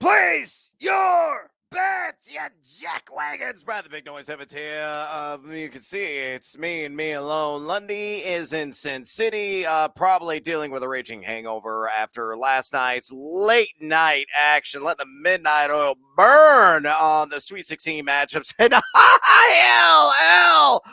Place your bets, you jackwagons. Brad the Big Noise Evans here. You can see it's me and me alone. Lundy is in Sin City, probably dealing with a raging hangover after last night's late night action. Let the midnight oil burn on the Sweet 16 matchups. And hell.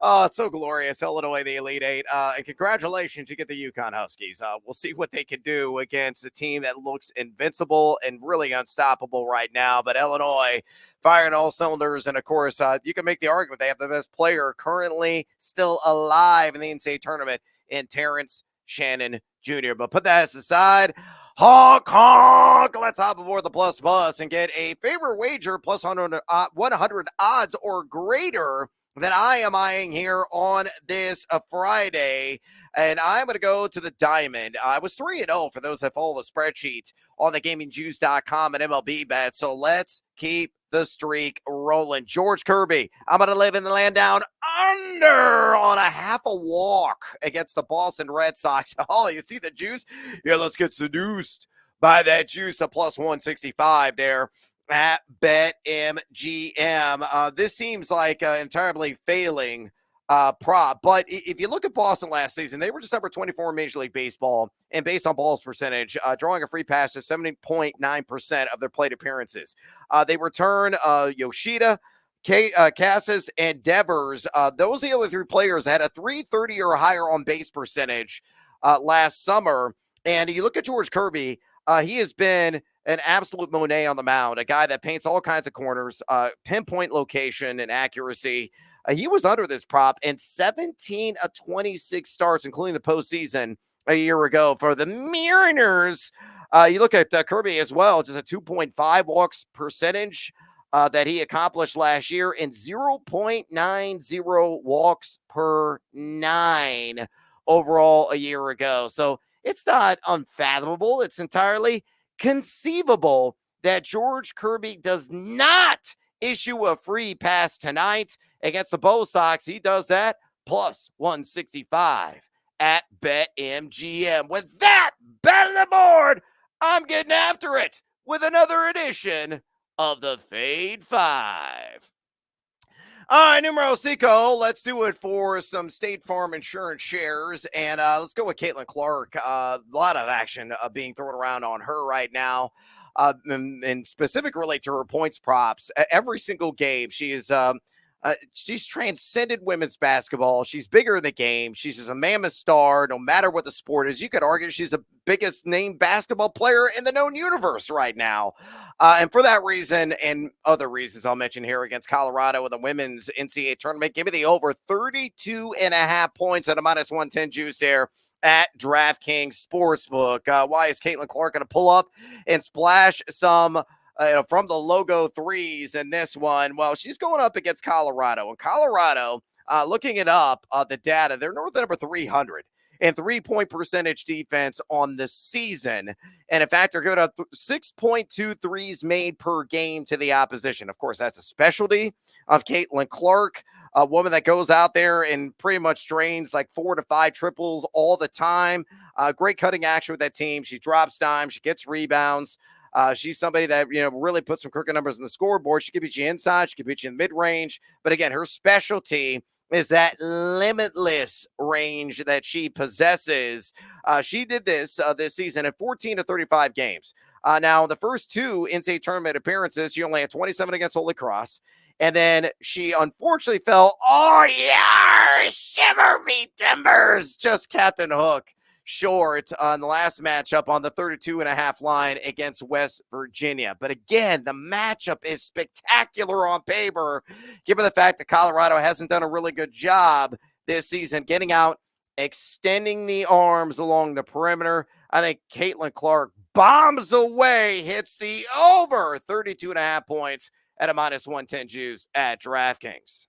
Oh, it's so glorious. Illinois, the Elite Eight. And congratulations, you get the UConn Huskies. We'll see what they can do against a team that looks invincible and really unstoppable right now. But Illinois firing all cylinders. And, of course, you can make the argument they have the best player currently still alive in the NCAA tournament in Terrence Shannon Jr. But put that aside. Honk. Let's hop aboard the Plus Bus and get a favorite wager plus 100 odds or greater that I am eyeing here on this Friday. And I'm going to go to the Diamond. I was 3-0 for those that follow the spreadsheet on the gamingjuice.com and MLB bet. So let's keep the streak rolling. George Kirby, I'm going to live in the land down under on a half a walk against the Boston Red Sox. Oh, you see the juice? Yeah, let's get seduced by that juice, a plus 165 there at BetMGM. This seems like an entirely failing prop, but if you look at Boston last season, they were just number 24 in Major League Baseball, and based on balls percentage, drawing a free pass to 70.9% of their plate appearances. They return Yoshida, Cassis, and Devers. Those are the other three players that had a 330 or higher on base percentage last summer. And you look at George Kirby, he has been an absolute Monet on the mound, a guy that paints all kinds of corners, pinpoint location and accuracy. He was under this prop in 17 of 26 starts, including the postseason a year ago for the Mariners. You look at Kirby as well, just a 2.5 walks percentage that he accomplished last year and 0.90 walks per 9 overall a year ago. So it's not unfathomable. It's entirely conceivable that George Kirby does not issue a free pass tonight against the Bo Sox. He does that plus 165 at BetMGM. With that bet on the board, I'm getting after it with another edition of the Fade 5. All right, numero cinco. Let's do it for some State Farm Insurance shares. And let's go with Caitlin Clark. A lot of action being thrown around on her right now. And specific relate to her points props. Every single game, she's transcended women's basketball. She's bigger in the game. She's just a mammoth star, no matter what the sport is. You could argue she's the biggest named basketball player in the known universe right now. And for that reason and other reasons I'll mention here against Colorado in the women's NCAA tournament, give me the over 32.5 points at a minus 110 juice there at DraftKings Sportsbook. Why is Caitlin Clark going to pull up and splash some from the logo threes in this one? Well, she's going up against Colorado. And Colorado, looking it up, the data, they're north of number 300 and 3-point percentage defense on the season. And in fact, they're good at 6.2 threes made per game to the opposition. Of course, that's a specialty of Caitlin Clark, a woman that goes out there and pretty much drains like 4 to 5 triples all the time. Great cutting action with that team. She drops dimes. She gets rebounds. She's somebody that, really puts some crooked numbers on the scoreboard. She can beat you inside. She can beat you in mid-range. But again, her specialty is that limitless range that she possesses. She did this season in 14 to 35 games. Now, the first two NCAA tournament appearances, she only had 27 against Holy Cross. And then she unfortunately fell. Oh, yeah, shiver me timbers. Just Captain Hook short on the last matchup on the 32.5 line against West Virginia. But again, the matchup is spectacular on paper, given the fact that Colorado hasn't done a really good job this season getting out, extending the arms along the perimeter. I think Caitlin Clark bombs away, hits the over 32.5 points at a minus 110 juice at DraftKings.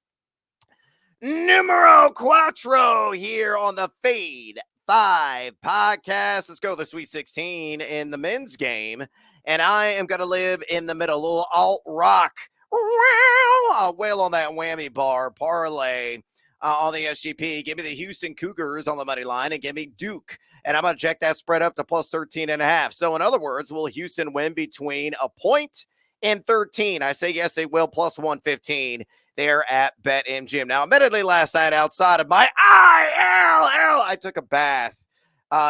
Numero cuatro here on the Fade 5 podcast. Let's go to the Sweet 16 in the men's game. And I am going to live in the middle, a little alt rock. I'll wail on that whammy bar parlay on the SGP. Give me the Houston Cougars on the money line and give me Duke and I'm going to check that spread up to plus 13.5. So in other words, will Houston win between a point and 13? I say yes, they will, plus 115 there at BetMGM. Now, admittedly, last night outside of my ILL, I took a bath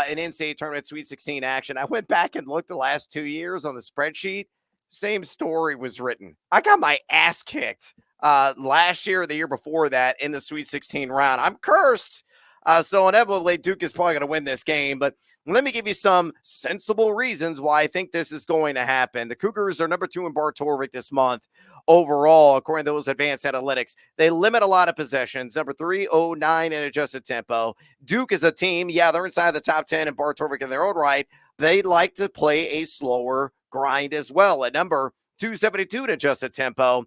in NCAA tournament Sweet 16 action. I went back and looked the last 2 years on the spreadsheet. Same story was written. I got my ass kicked last year or the year before that in the Sweet 16 round. I'm cursed. So inevitably, Duke is probably going to win this game. But let me give you some sensible reasons why I think this is going to happen. The Cougars are number 2 in Bar Torvik this month overall, according to those advanced analytics. They limit a lot of possessions. Number 3, 09 in adjusted tempo. Duke is a team, yeah, they're inside the top 10 in Bar Torvik in their own right. They like to play a slower grind as well. At number 272 in adjusted tempo.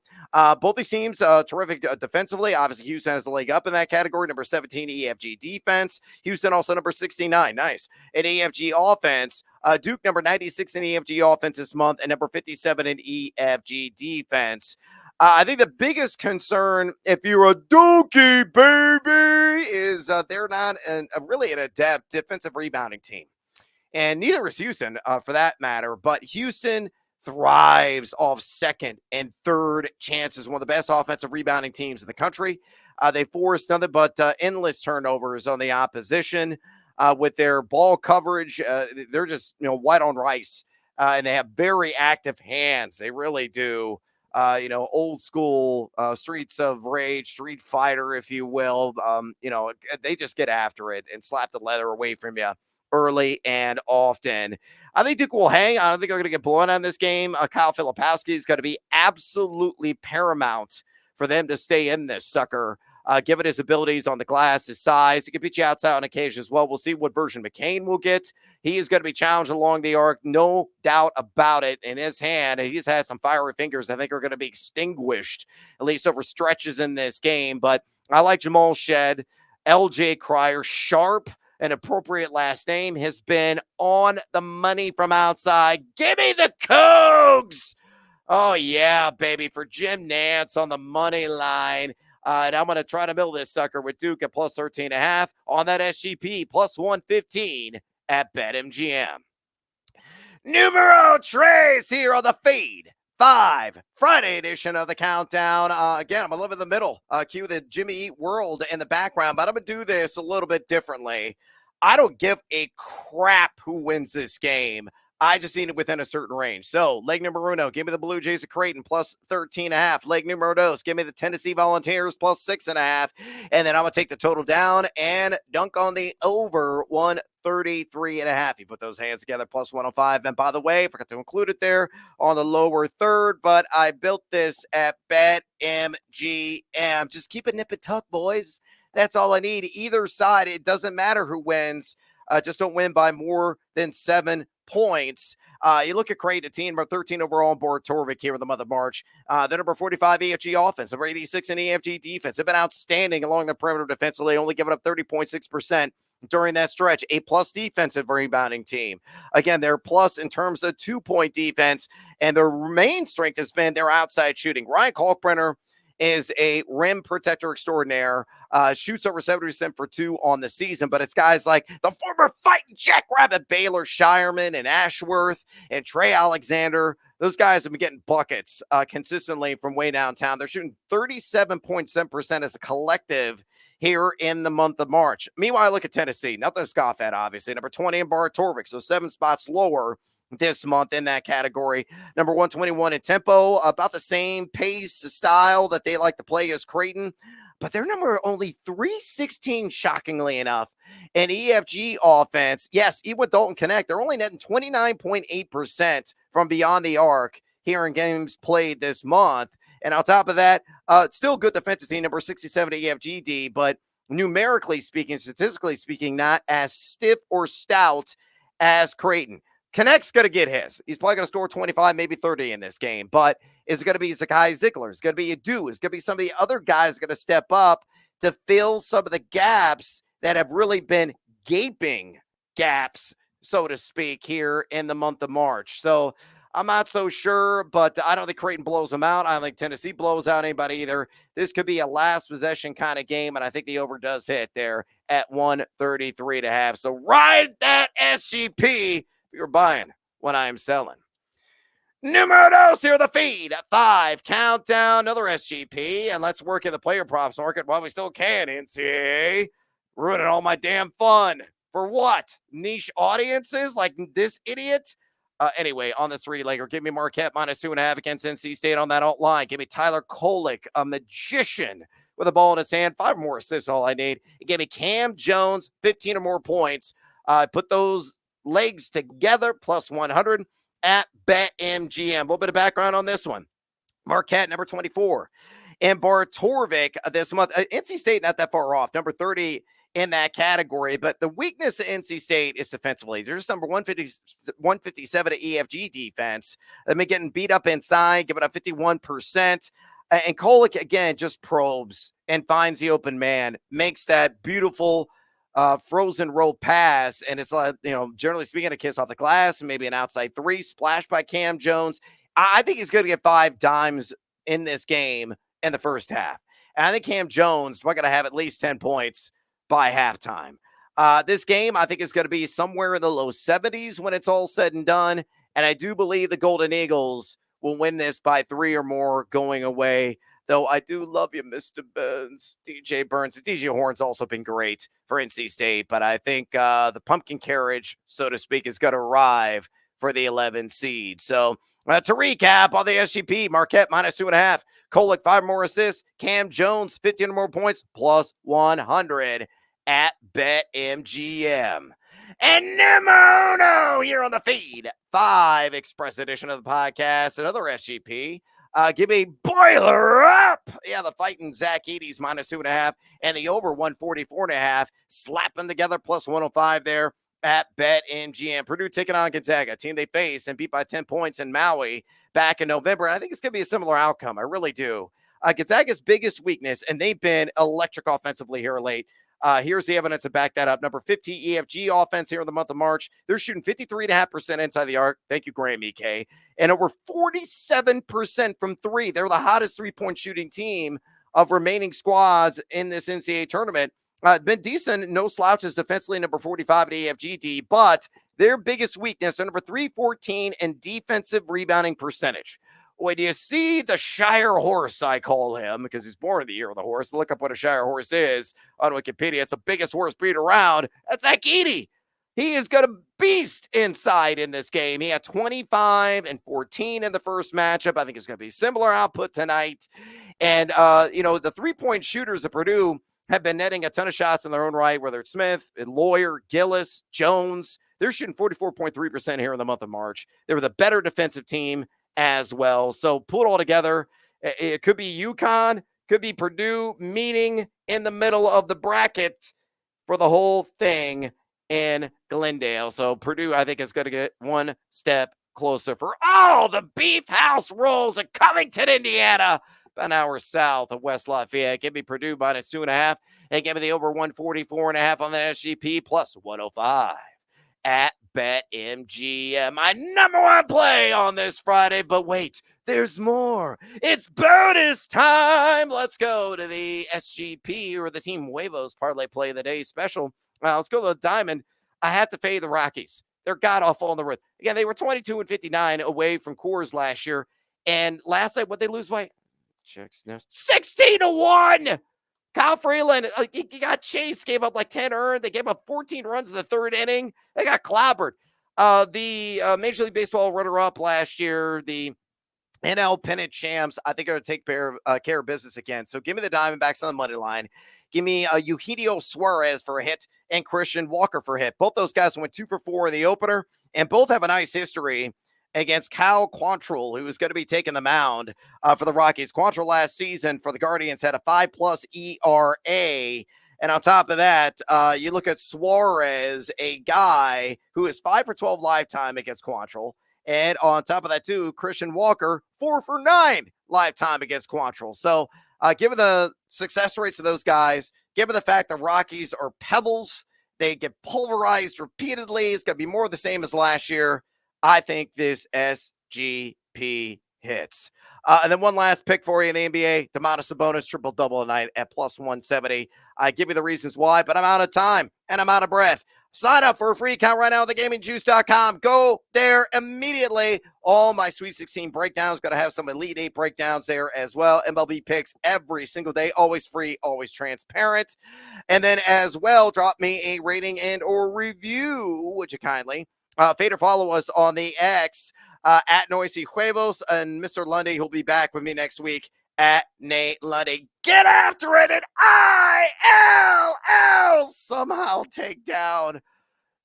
Both these teams terrific defensively. Obviously, Houston has the leg up in that category. Number 17 EFG defense. Houston also number 69. Nice. In EFG offense. Duke number 96 in EFG offense this month and number 57 in EFG defense. I think the biggest concern, if you're a Dookie, baby, is they're not really an adept defensive rebounding team. And neither is Houston, for that matter. But Houston thrives off second and third chances. One of the best offensive rebounding teams in the country. They force nothing but endless turnovers on the opposition with their ball coverage. They're just, white on rice, and they have very active hands. They really do. Old school Streets of Rage, Street Fighter, if you will. They just get after it and slap the leather away from you early and often. I think Duke will hang. I don't think they're going to get blown on this game. Kyle Filipowski is going to be absolutely paramount for them to stay in this sucker. Given his abilities on the glass, his size, he can beat you outside on occasion as well. We'll see what version McCain will get. He is going to be challenged along the arc, no doubt about it. In his hand, he's had some fiery fingers I think are going to be extinguished, at least over stretches in this game. But I like Jamal Shed, LJ Cryer, sharp, an appropriate last name, has been on the money from outside. Give me the Cougs! Oh, yeah, baby, for Jim Nance on the money line. And I'm going to try to mill this sucker with Duke at plus 13.5 on that SGP, plus 115 at BetMGM. Numero tres here on the Fade 5 Friday edition of the Countdown. Again, I'm going to live in the middle. Cue the Jimmy Eat world in the background, but I'm going to do this a little bit differently. I don't give a crap who wins this game. I just need it within a certain range. So, leg number uno, give me the Blue Jays of Creighton plus 13.5. Leg numero dos, give me the Tennessee Volunteers plus 6.5. And then I'm going to take the total down and dunk on the over 133.5. You put those hands together, plus 105. And by the way, I forgot to include it there on the lower third, but I built this at BetMGM. Just keep it nip and tuck, boys. That's all I need. Either side, it doesn't matter who wins. Just don't win by more than 7 points. You look at Creighton, a team number 13 overall on board Torvik here in the month of March. They're number 45 EFG offense, number 86 in EFG defense. They've been outstanding along the perimeter defensively, only giving up 30.6% during that stretch. A plus defensive rebounding team. Again, they're plus in terms of 2-point defense, and their main strength has been their outside shooting. Ryan Kalkbrenner is a rim protector extraordinaire, shoots over 70% for 2 on the season, but it's guys like the former fighting Jackrabbit Baylor Shireman and Ashworth and Trey Alexander. Those guys have been getting buckets consistently from way downtown. They're shooting 37.7% as a collective here in the month of March. Meanwhile, look at Tennessee. Nothing to scoff at, obviously. Number 20 in Bar Torvik, so 7 spots lower this month in that category. Number 121 in tempo, about the same pace style that they like to play as Creighton, but they're number only 316, shockingly enough, in EFG offense. Yes, even with Dalton Connect, they're only netting 29.8% from beyond the arc here in games played this month. And on top of that, still good defensive team, number 67 at EFGD, but numerically speaking, statistically speaking, not as stiff or stout as Creighton. Connect's going to get his. He's probably going to score 25, maybe 30 in this game. But is it going to be Zakai Ziegler? Is it going to be Adu? Is it going to be some of the other guys going to step up to fill some of the gaps that have really been gaping gaps, so to speak, here in the month of March? So I'm not so sure, but I don't think Creighton blows them out. I don't think Tennessee blows out anybody either. This could be a last possession kind of game, and I think the over does hit there at 133.5. So ride that SGP if you're buying what I am selling. Numero dos here, the feed at 5. Countdown, another SGP, and let's work in the player props market while we still can. NCAA ruining all my damn fun. For what? Niche audiences like this idiot? Anyway, on this 3-legger, give me Marquette -2.5 against NC State on that alt line. Give me Tyler Kolek, a magician with a ball in his hand. 5 more assists, all I need. Give me Cam Jones, 15 or more points. Put those legs together, plus 100 at BetMGM. A little bit of background on this one. Marquette, number 24. And Bartorvik this month. NC State, not that far off. Number 30 in that category. But the weakness of NC State is defensively. They're just number 157 at EFG defense. They've been getting beat up inside, giving up 51%. And Kolek, again, just probes and finds the open man, makes that beautiful frozen roll pass, and it's like, generally speaking, a kiss off the glass, and maybe an outside 3 splashed by Cam Jones. I think he's going to get 5 dimes in this game in the first half. And I think Cam Jones is going to have at least 10 points by halftime. This game, I think, is going to be somewhere in the low 70s when it's all said and done. And I do believe the Golden Eagles will win this by 3 or more going away. Though I do love you, Mr. Burns, DJ Burns. DJ Horn's also been great for NC State, but I think the pumpkin carriage, so to speak, is going to arrive for the 11 seed. So to recap on the SGP, Marquette -2.5, Kolek 5 more assists, Cam Jones 15 more points, plus 100 at BetMGM. And numero uno here on the feed, 5 Express edition of the podcast, another SGP. Give me Boiler Up. Yeah, the fighting Zach Edey's -2.5 and the over 144.5. Slapping together plus 105 there at BetMGM. Purdue taking on Gonzaga, a team they faced and beat by 10 points in Maui back in November. And I think it's going to be a similar outcome. I really do. Gonzaga's biggest weakness, and they've been electric offensively here late. Here's the evidence to back that up. Number 50 EFG offense here in the month of March. They're shooting 53.5% inside the arc. Thank you, Graham EK. And over 47% from 3. They're the hottest three-point shooting team of remaining squads in this NCAA tournament. Been decent, no slouches defensively, number 45 at EFGD, but their biggest weakness are number 314 in defensive rebounding percentage. When you see the Shire horse, I call him, because he's born in the year of the horse. Look up what a Shire horse is on Wikipedia. It's the biggest horse breed around. That's Zach Edey. He is going to beast inside in this game. He had 25 and 14 in the first matchup. I think it's going to be similar output tonight. And, the three-point shooters at Purdue have been netting a ton of shots in their own right, whether it's Smith, Lawyer, Gillis, Jones. They're shooting 44.3% here in the month of March. They were the better defensive team as well. So pull it all together. It could be UConn, could be Purdue meeting in the middle of the bracket for the whole thing in Glendale. So Purdue, I think, is going to get one step closer for all the beef house rolls in Covington, Indiana, about an hour south of West Lafayette. Give me Purdue -2.5 and give me the over 144.5 on the SGP plus 105 at BetMGM. My number one play on this Friday, but wait, there's more. It's bonus time. Let's go to the SGP or the Team Huevos parlay play of the day special. Let's go to the Diamond. I have to fade the Rockies. They're god-awful on the road. Again, they were 22 and 59 away from Coors last year. And last night, what they lose by? 16-1. Kyle Freeland, he got chased, gave up like 10 earned. They gave up 14 runs in the third inning. They got clobbered. The Major League Baseball runner-up last year, the NL pennant champs, I think are going to take care of business again. So give me the Diamondbacks on the money line. Give me Eugenio Suarez for a hit and Christian Walker for a hit. Both those guys went 2 for 4 in the opener, and both have a nice history against Cal Quantrill, who is going to be taking the mound for the Rockies. Quantrill last season for the Guardians had a 5+ ERA. And on top of that, you look at Suarez, a guy who is 5 for 12 lifetime against Quantrill. And on top of that, too, Christian Walker, 4 for 9 lifetime against Quantrill. So given the success rates of those guys, given the fact the Rockies are pebbles, they get pulverized repeatedly. It's going to be more of the same as last year. I think this GP hits. And then one last pick for you in the NBA, Domantas Sabonis, triple-double tonight at plus 170. I give you the reasons why, but I'm out of time and I'm out of breath. Sign up for a free account right now at thegamingjuice.com. Go there immediately. All my Sweet 16 breakdowns. Going to have some Elite 8 breakdowns there as well. MLB picks every single day. Always free, always transparent. And then as well, drop me a rating and or review, would you kindly? Fade or follow us on the X at Noisy Huevos. And Mr. Lundy, who'll be back with me next week at Nate Lundy. Get after it and ILL somehow take down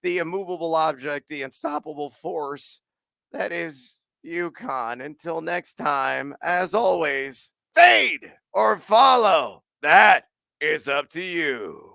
the immovable object, the unstoppable force that is UConn. Until next time, as always, fade or follow. That is up to you.